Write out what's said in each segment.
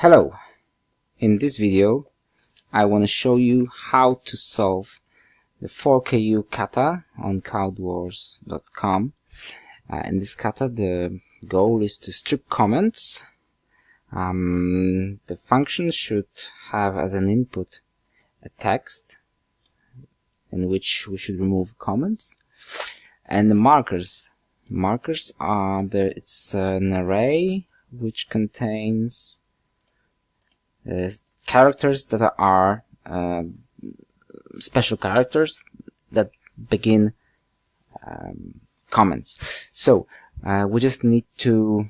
Hello! In this video I want to show you how to solve the 4KU kata on CodeWars.com. In this kata the goal is to strip comments. The function should have as an input a text in which we should remove comments, and the markers are it's an array which contains characters that are special characters that begin comments. So we just need to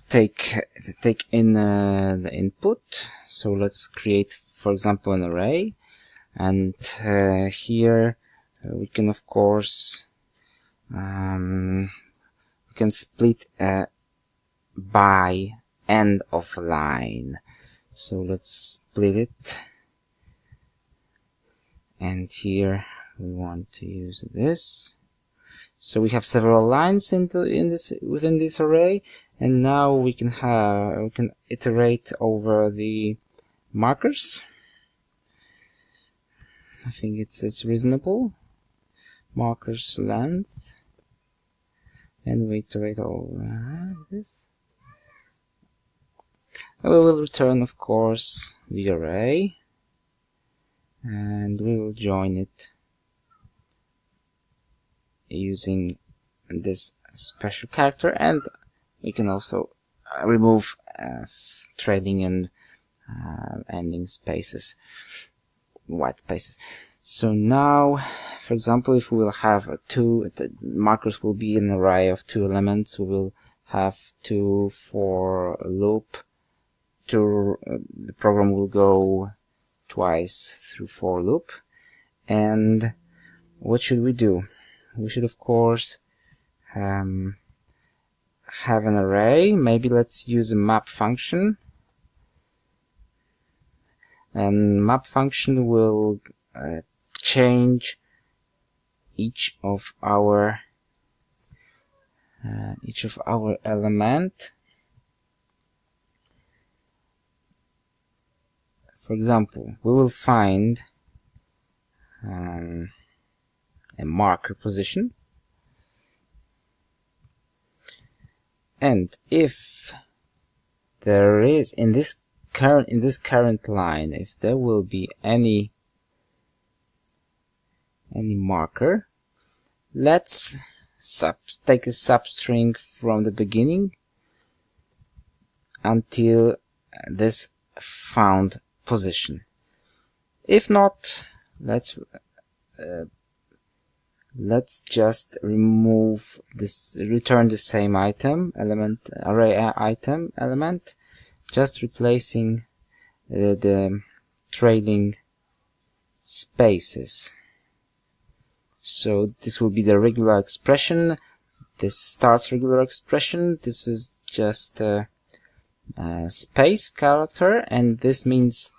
take in the input. So let's create, for example, an array, and here we can of course we can split by end of line. So let's split it, and here we want to use this. So we have several lines within this array, and now we can iterate over the markers. I think it's reasonable. Markers length, and we iterate over this. We will return, of course, the array, and we will join it using this special character, and we can also remove trailing and ending spaces, white spaces. So now, for example, if we will have the markers will be an array of 2 elements, we will have 2 for a loop. The program will go twice through for loop. And what should we do? We should of course have an array. Maybe let's use a map function, and map function will change each of our element. For example, we will find a marker position, and if there is in this current line, if there will be any marker, let's take a substring from the beginning until this found position. If not, let's just remove this, return the same array item element, just replacing the trailing spaces. So this will be the regular expression. This starts regular expression. This is just a space character, and this means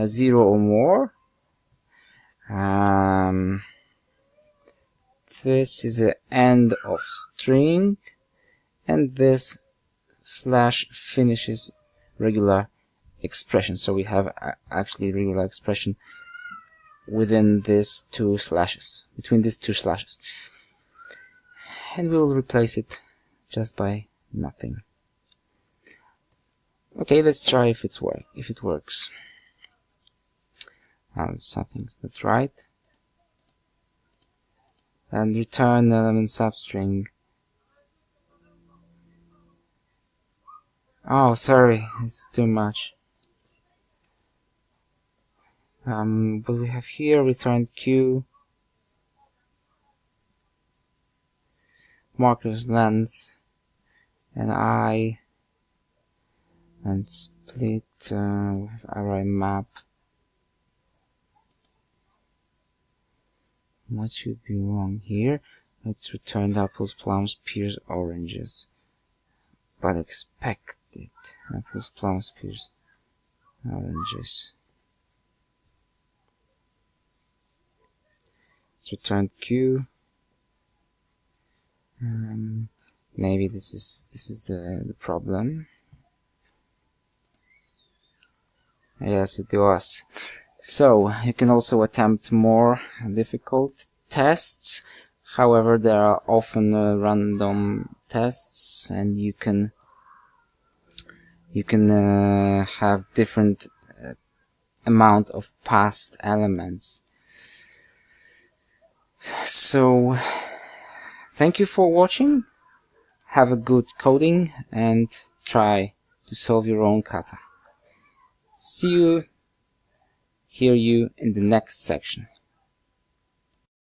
0 or more. This is the end of string, and this slash finishes regular expression. So we have actually regular expression within these 2 slashes, between these 2 slashes, and we will replace it just by nothing. Okay, let's try if it works. Something's not right. And return element substring. Oh, sorry, it's too much. But we have here return Q, markers length, and I, and split. We have array map. What should be wrong here? Let's return apples, plums, pears, oranges. But expected apples, plums, pears, oranges. Let's return Q. Maybe this is the problem. Yes, it was. So you can also attempt more difficult tests. However, there are often random tests, and you can have different amount of passed elements. So thank you for watching. Have a good coding and try to solve your own kata. See you, hear you in the next section.